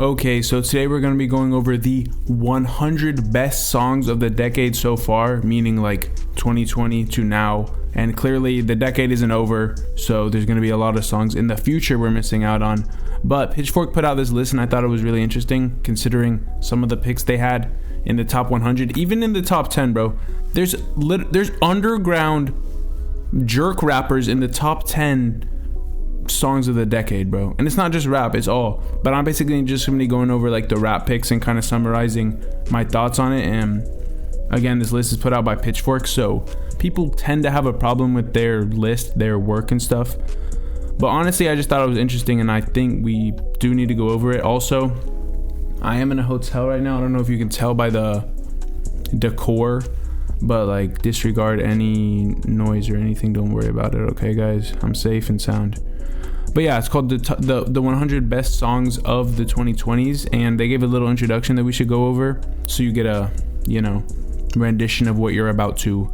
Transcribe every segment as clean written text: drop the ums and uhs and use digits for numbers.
Okay, so today we're going to be going over the 100 best songs of the decade so far, meaning like 2020 to now. And clearly the decade isn't over, so there's going to be a lot of songs in the future we're missing out on. But Pitchfork put out this list and I thought it was really interesting considering some of the picks they had in the top 100, even in the top 10, bro. There's underground jerk rappers in the top 10 songs of the decade, bro. And it's not just rap, it's all. But I'm basically just going to be going over like the rap picks and kind of summarizing my thoughts on it. And again, this list is put out by Pitchfork, so people tend to have a problem with their list, their work and stuff. But honestly, I just thought it was interesting and I think we do need to go over it. Also, I am in a hotel right now. I don't know if you can tell by the decor, but like disregard any noise or anything. Don't worry about it, okay, guys? I'm safe and sound. But yeah, it's called the 100 best songs of the 2020s, and they gave a little introduction that we should go over so you get a, rendition of what you're about to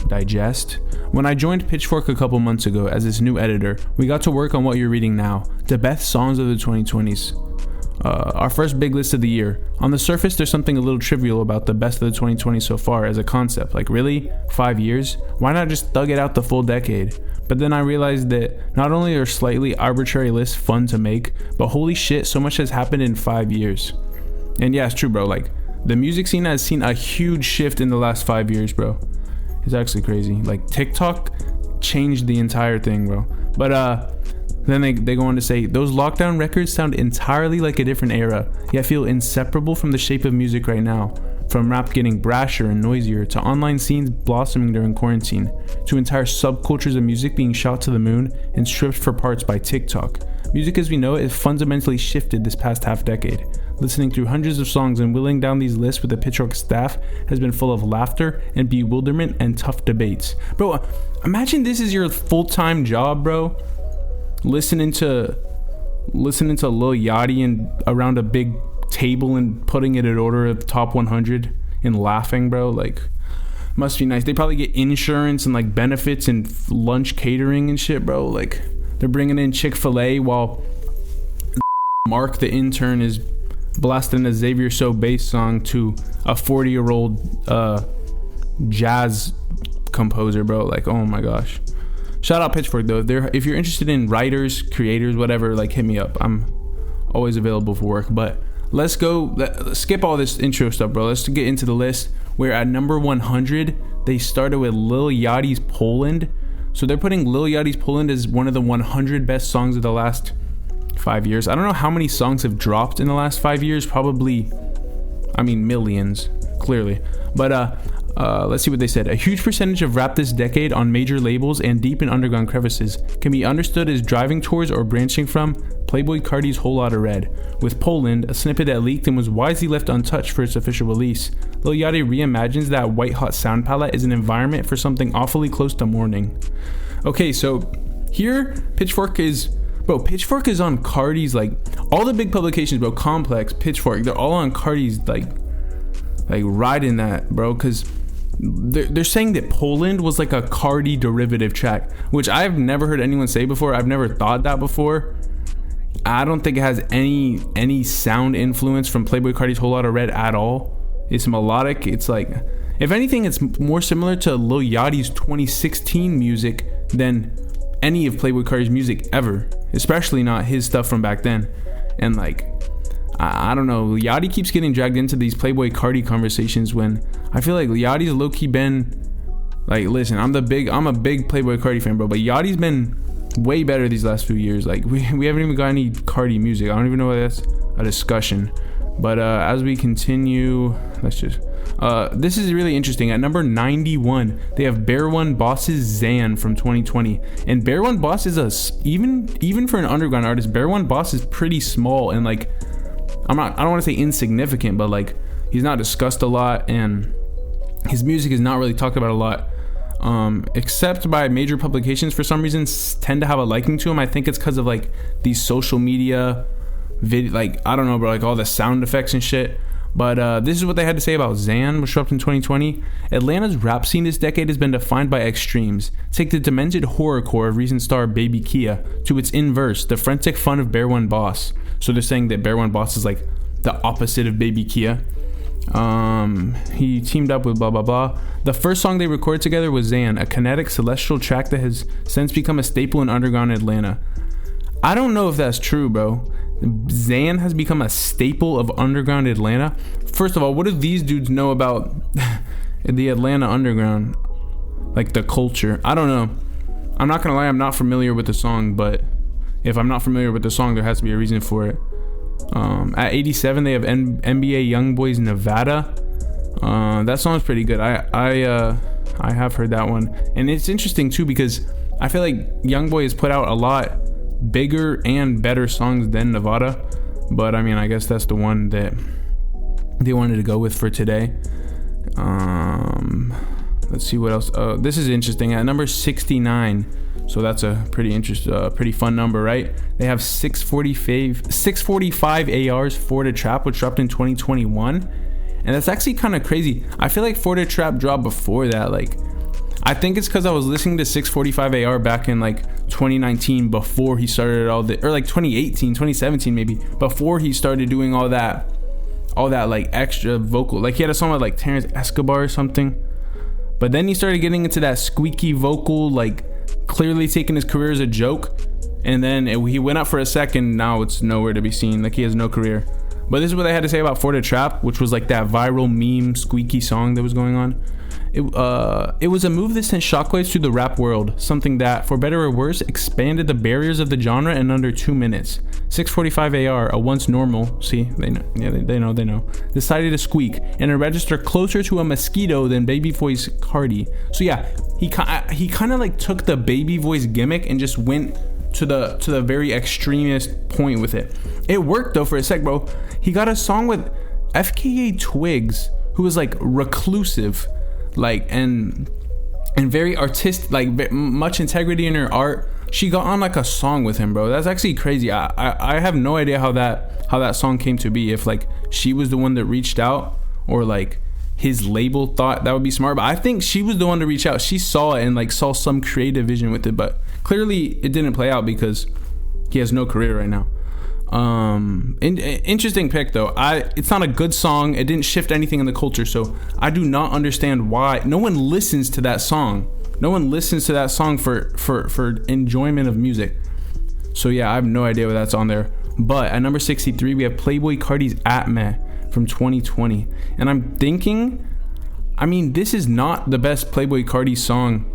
digest. When I joined Pitchfork a couple months ago as its new editor, we got to work on what you're reading now, the best songs of the 2020s. Our first big list of the year. On the surface, there's something a little trivial about the best of the 2020s so far as a concept. Like, really? 5 years? Why not just thug it out the full decade? But then I realized that not only are slightly arbitrary lists fun to make, but holy shit, so much has happened in 5 years. And yeah, it's true, bro. Like, the music scene has seen a huge shift in the last 5 years, bro. It's actually crazy. Like, TikTok changed the entire thing, bro. But then they go on to say, those lockdown records sound entirely like a different era, yet feel inseparable from the shape of music right now. From rap getting brasher and noisier, to online scenes blossoming during quarantine, to entire subcultures of music being shot to the moon and stripped for parts by TikTok. Music as we know it has fundamentally shifted this past half decade. Listening through hundreds of songs and whittling down these lists with the Pitchfork staff has been full of laughter and bewilderment and tough debates. Bro, imagine this is your full-time job, bro. Listening to Lil Yachty and around a big table and putting it in order of top 100 and laughing, bro. Like, must be nice. They probably get insurance and like benefits and lunch catering and shit, bro. Like, they're bringing in Chick-fil-A while Mark the intern is blasting a XavierSobased song to a 40-year-old jazz composer, bro. Like, oh my gosh. Shout out Pitchfork though. If you're interested in writers, creators, whatever, like, hit me up. I'm always available for work. But let's skip all this intro stuff, bro. Let's get into the list. Where at number 100, they started with Lil Yachty's Poland. So they're putting Lil Yachty's Poland as one of the 100 best songs of the last 5 years. I don't know how many songs have dropped in the last 5 years. Probably, millions, clearly. But let's see what they said. A huge percentage of rap this decade on major labels and deep in underground crevices can be understood as driving towards or branching from Playboi Carti's Whole Lotta Red. With Poland, a snippet that leaked and was wisely left untouched for its official release, Lil Yachty reimagines that white-hot sound palette as an environment for something awfully close to mourning. Okay, so here, Pitchfork is on Carti's, like, all the big publications, bro, Complex, Pitchfork, they're all on Carti's, like riding that, bro, because they're saying that Poland was like a Carti derivative track, which I've never heard anyone say before. I've never thought that before. I don't think it has any sound influence from Playboi Carti's Whole Lotta Red at all. It's melodic. It's like, if anything, it's more similar to Lil Yachty's 2016 music than any of Playboi Carti's music ever, especially not his stuff from back then. And like, I don't know, Yachty keeps getting dragged into these Playboi Carti conversations when I feel like Yachty's low-key been, like, listen, I'm a big Playboi Carti fan, bro, but Yachty's been way better these last few years. Like, we haven't even got any Carti music. I don't even know why that's a discussion. But as we continue, this is really interesting. At number 91, they have Bear One Boss's Zan from 2020. And Bear One Boss is even for an underground artist, Bear One Boss is pretty small and, like, I don't want to say insignificant, but like, he's not discussed a lot and his music is not really talked about a lot, except by major publications for some reason tend to have a liking to him. I think it's because of like these social media like, I don't know, bro, like all the sound effects and shit. But this is what they had to say about Zan, which dropped in 2020. Atlanta's rap scene this decade has been defined by extremes. Take the demented horrorcore of recent star Baby Kia to its inverse, the frantic fun of Bear One Boss. So they're saying that Bear One Boss is like the opposite of Baby Kia. He teamed up with blah blah blah. The first song they recorded together was Zan, a kinetic celestial track that has since become a staple in underground Atlanta. I don't know if that's true, bro. Zan has become a staple of underground Atlanta. First of all, what do these dudes know about the Atlanta underground? Like the culture. I don't know. I'm not gonna lie, I'm not familiar with the song, but if I'm not familiar with the song, there has to be a reason for it. At 87, they have NBA Youngboy's Nevada. That song's pretty good. I have heard that one, and it's interesting too because I feel like Youngboy has put out a lot bigger and better songs than Nevada, but I mean, I guess that's the one that they wanted to go with for today. Let's see what else. This is interesting. At number 69, so that's a pretty fun number, right? They have 645 ARs For the Trap, which dropped in 2021, and that's actually kind of crazy. I feel like For the Trap dropped before that. Like, I think it's because I was listening to 645 AR back in like 2019 before he started or like 2018, 2017 maybe, before he started doing all that like extra vocal. Like he had a song with like Terrence Escobar or something, but then he started getting into that squeaky vocal, like clearly taking his career as a joke, and then he went up for a second. Now it's nowhere to be seen. Like he has no career. But this is what I had to say about For the Trap, which was like that viral meme squeaky song that was going on. It was a move that sent shockwaves through the rap world, something that, for better or worse, expanded the barriers of the genre in under 2 minutes. 645 AR, a once normal, see, they know, decided to squeak in a register closer to a mosquito than baby voice Cardi. So yeah, he kind of like took the baby voice gimmick and just went to the very extremist point with it. It worked though for a sec, bro. He got a song with FKA Twigs, who was like reclusive, like and very artistic, like much integrity in her art. She got on like a song with him, bro. That's actually crazy. I have no idea how that song came to be, if like she was the one that reached out or like his label thought that would be smart. But I think she was the one to reach out. She saw it and like saw some creative vision with it, but clearly it didn't play out because he has no career right now. Interesting pick though. It's not a good song. It didn't shift anything in the culture, so I do not understand why no one listens to that song. No one listens to that song for enjoyment of music. So yeah, I have no idea what that's on there. But at number 63, we have Playboi Carti's Atme from 2020, and I'm thinking, I mean, this is not the best Playboi Carti song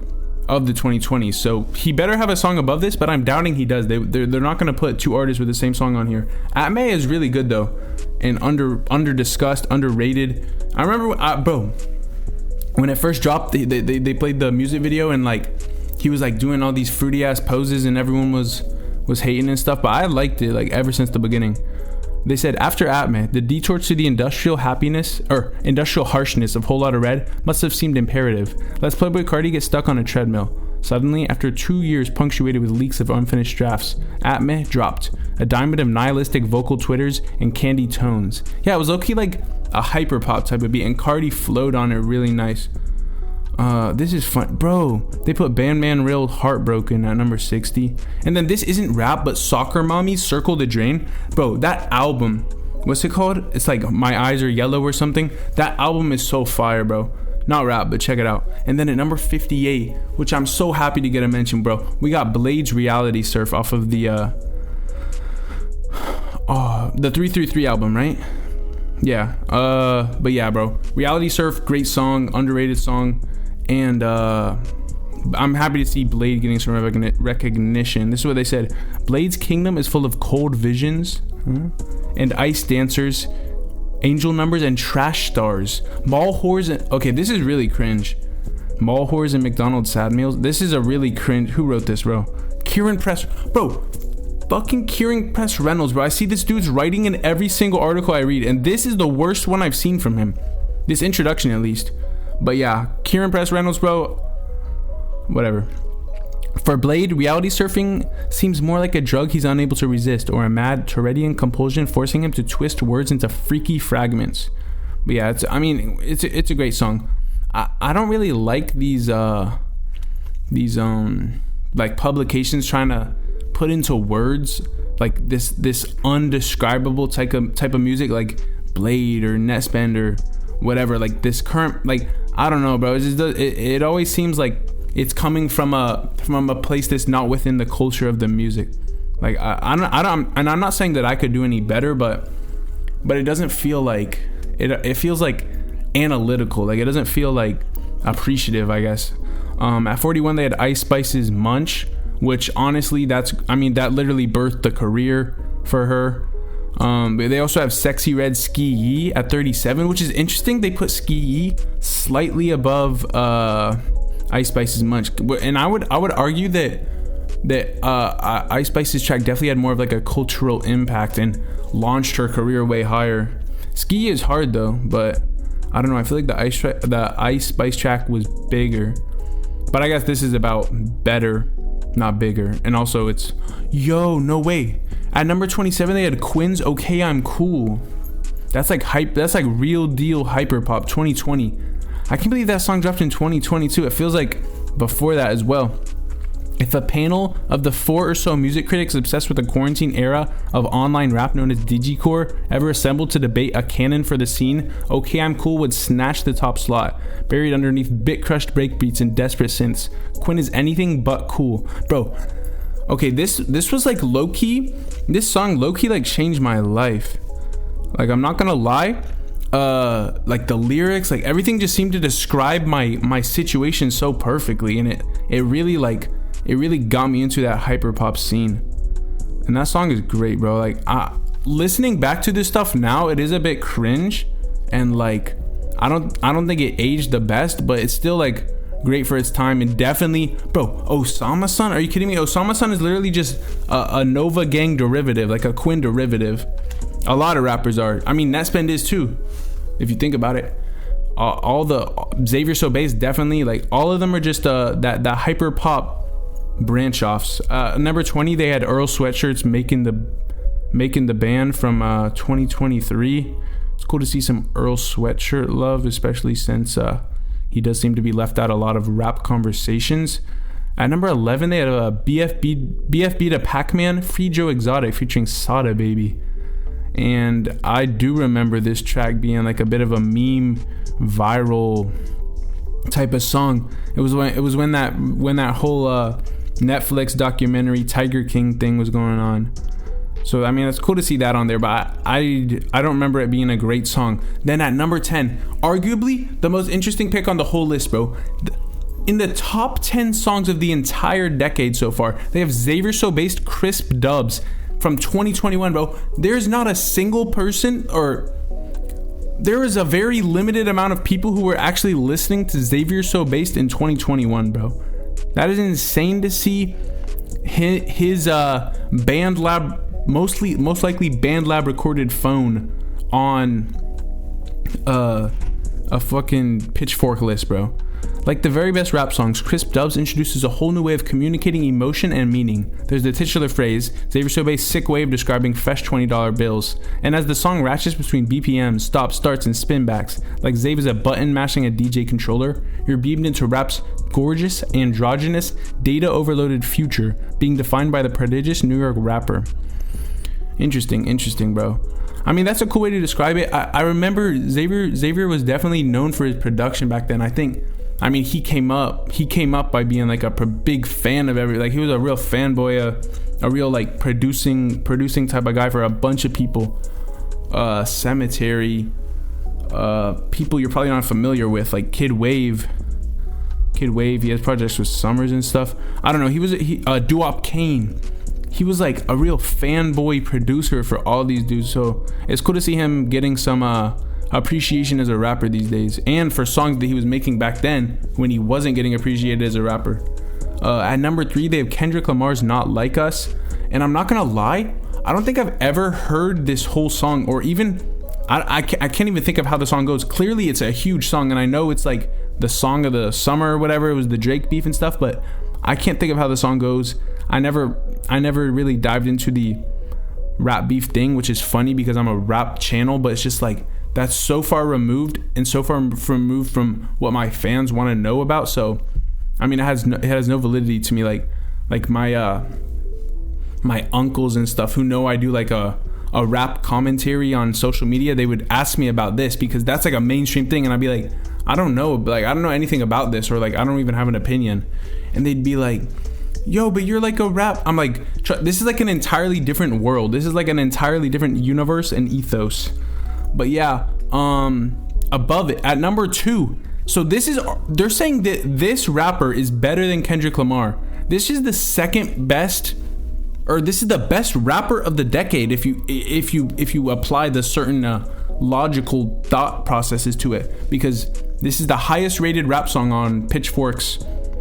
of the 2020s, so he better have a song above this, but I'm doubting he does. They're not going to put two artists with the same song on here. Atme is really good though, and under discussed, underrated. I remember bro, when it first dropped, they played the music video, and like he was like doing all these fruity ass poses, and everyone was hating and stuff, but I liked it like ever since the beginning. They said, after Atme, the detour to the industrial harshness of Whole Lotta Red must have seemed imperative. Lest Playboi Carti get stuck on a treadmill. Suddenly, after 2 years punctuated with leaks of unfinished drafts, Atme dropped, a diamond of nihilistic vocal twitters and candy tones. Yeah, it was low-key like a hyperpop type of beat, and Carti flowed on it really nice. This is fun, bro. They put Bandman Real Heartbroken at number 60, and then this isn't rap, but Soccer Mommy Circle the Drain, bro. That album, what's it called? It's like My Eyes Are Yellow or something. That album is so fire, bro. Not rap, but check it out. And then at number 58, which I'm so happy to get a mention, bro, we got Blade's Reality Surf off of the 333 album, right? Yeah. But yeah, bro, Reality Surf, great song, underrated song. And I'm happy to see Blade getting some recognition. This is what they said. Blade's kingdom is full of cold visions and ice dancers, angel numbers, and trash stars. Mall whores and... Okay, this is really cringe. Mall whores and McDonald's sad meals. This is a really cringe... Who wrote this, bro? Kieran Press... Bro, fucking Kieran Press Reynolds, bro. I see this dude's writing in every single article I read, and this is the worst one I've seen from him. This introduction, at least. But yeah, Kieran Press Reynolds, bro, whatever. For Blade, reality surfing seems more like a drug he's unable to resist, or a mad Tourettean compulsion forcing him to twist words into freaky fragments. But yeah, it's a great song. I don't really like these like publications trying to put into words like this undescribable type of music, like Blade or Netspend or whatever. Like this current, like, I don't know, bro. It always seems like it's coming from a place that's not within the culture of the music. Like I don't, and I'm not saying that I could do any better, but it doesn't feel like it feels like analytical. Like it doesn't feel like appreciative, I guess. At 41 they had Ice Spice's Munch, which honestly that literally birthed the career for her. They also have Sexy Red Ski Yee at 37, which is interesting. They put Ski Yee slightly above Ice Spice's Munch, and I would argue that Ice Spice's track definitely had more of like a cultural impact and launched her career way higher. Ski Yee is hard though, but I don't know. I feel like the Ice Spice track was bigger, but I guess this is about better, not bigger. And also it's no way. At number 27 they had Quinn's Okay I'm Cool. That's like real deal Hyperpop 2020. I can't believe that song dropped in 2022. It feels like before that as well. If a panel of the 4 or so music critics obsessed with the quarantine era of online rap known as digicore ever assembled to debate a canon for the scene, Okay I'm Cool would snatch the top slot, buried underneath bit-crushed breakbeats and desperate synths. Quinn is anything but cool. Bro, okay, this was like low-key, this song low-key like changed my life. Like, I'm not gonna lie, like the lyrics, like everything just seemed to describe my situation so perfectly, and it really got me into that hyperpop scene. And that song is great, bro. Like, listening back to this stuff now, it is a bit cringe, and like I don't think it aged the best, but it's still like great for its time. And definitely, bro, Osama-san, are you kidding me? Osama-san is literally just a Nova Gang derivative, like a Quinn derivative. A lot of rappers are. I mean, Netspend is too, if you think about it. All the XavierSobased, definitely, like all of them are just that hyper pop branch offs. Number 20 they had Earl Sweatshirt's making the band from 2023. It's cool to see some Earl Sweatshirt love, especially since he does seem to be left out a lot of rap conversations. At number 11 they had a BFB to Pac-Man, Free Joe Exotic featuring Sada Baby. And I do remember this track being like a bit of a meme viral type of song. It was when that whole Netflix documentary Tiger King thing was going on. So I mean, it's cool to see that on there, but I don't remember it being a great song. Then at number 10, arguably the most interesting pick on the whole list, bro. In the top 10 songs of the entire decade so far, they have XavierSobased Crisp Dubs from 2021, bro. There's not a single person, or there is a very limited amount of people who were actually listening to XavierSobased in 2021, bro. That is insane to see. His BandLab, most likely BandLab recorded phone on a fucking Pitchfork list, bro. Like the very best rap songs, Crisp Dubs introduces a whole new way of communicating emotion and meaning. There's the titular phrase, XavierSobased sick way of describing fresh $20 bills. And as the song ratchets between BPMs, stops, starts, and spinbacks, like Xav is a button mashing a DJ controller, you're beamed into rap's gorgeous, androgynous, data-overloaded future, being defined by the prodigious New York rapper. Interesting, bro. I mean, that's a cool way to describe it. I remember Xavier was definitely known for his production back then. I mean, he came up by being like a big fan of like he was a real fanboy, a real like producing type of guy for a bunch of people. Cemetery, people you're probably not familiar with, like Kid Wave. He has projects with Summers and stuff. I don't know. He was Doo-Wop Kane. He was like a real fanboy producer for all these dudes. So it's cool to see him getting some appreciation as a rapper these days, and for songs that he was making back then when he wasn't getting appreciated as a rapper. At number 3 they have Kendrick Lamar's Not Like Us, and I'm not gonna lie, I don't think I've ever heard this whole song, or even I can't even think of how the song goes. Clearly it's a huge song, and I know it's like the song of the summer or whatever. It was the Drake beef and stuff, but I can't think of how the song goes. I never really dived into the rap beef thing, which is funny because I'm a rap channel, but it's just like that's so far removed and so far removed from what my fans want to know about. So I mean, it has no validity to me. Like my my uncles and stuff who know I do like a rap commentary on social media, they would ask me about this because that's like a mainstream thing, and I'd be like, I don't know anything about this, or like I don't even have an opinion. And they'd be like, yo, but you're like a rap. I'm like, this is like an entirely different world. This is like an entirely different universe and ethos. But yeah, above it at number 2. So they're saying that this rapper is better than Kendrick Lamar. This is the second best, or this is the best rapper of the decade if you apply the certain logical thought processes to it, because this is the highest rated rap song on Pitchfork's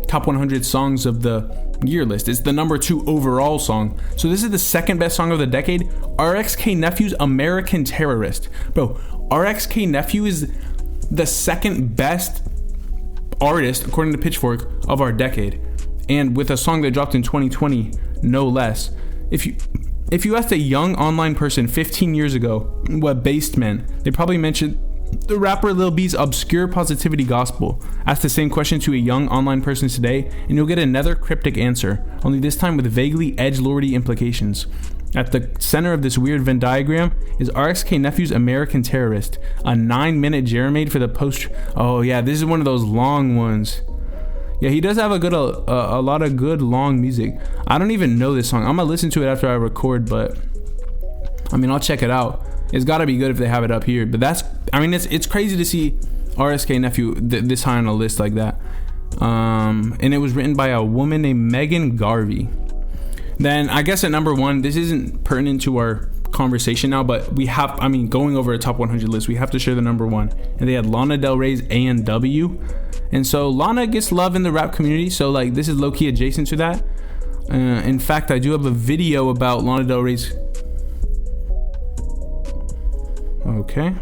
top 100 songs of the year list. It's the number 2 overall song. So this is the second best song of the decade. RXK Nephew's American Terrorist. Bro, RXK Nephew is the second best artist, according to Pitchfork, of our decade. And with a song that dropped in 2020, no less. If you asked a young online person 15 years ago what based meant, they probably mentioned the rapper Lil B's obscure positivity gospel. Ask the same question to a young online person today, and you'll get another cryptic answer, only this time with vaguely edgelordy implications. At the center of this weird Venn diagram is RXK Nephew's American Terrorist, a 9-minute Jeremade for the post. Oh yeah, this is one of those long ones. Yeah, he does have a lot of good long music. I don't even know this song. I'm gonna listen to it after I record, but I mean, I'll check it out. It's gotta be good if they have it up here. But it's crazy to see RSK Nephew this high on a list like that. And it was written by a woman named Megan Garvey. Then I guess at number 1, this isn't pertinent to our conversation now, but going over a top 100 list, we have to share the number 1. And they had Lana Del Rey's A&W. And so Lana gets love in the rap community, so like this is low-key adjacent to that. In fact, I do have a video about Lana Del Rey's. Okay.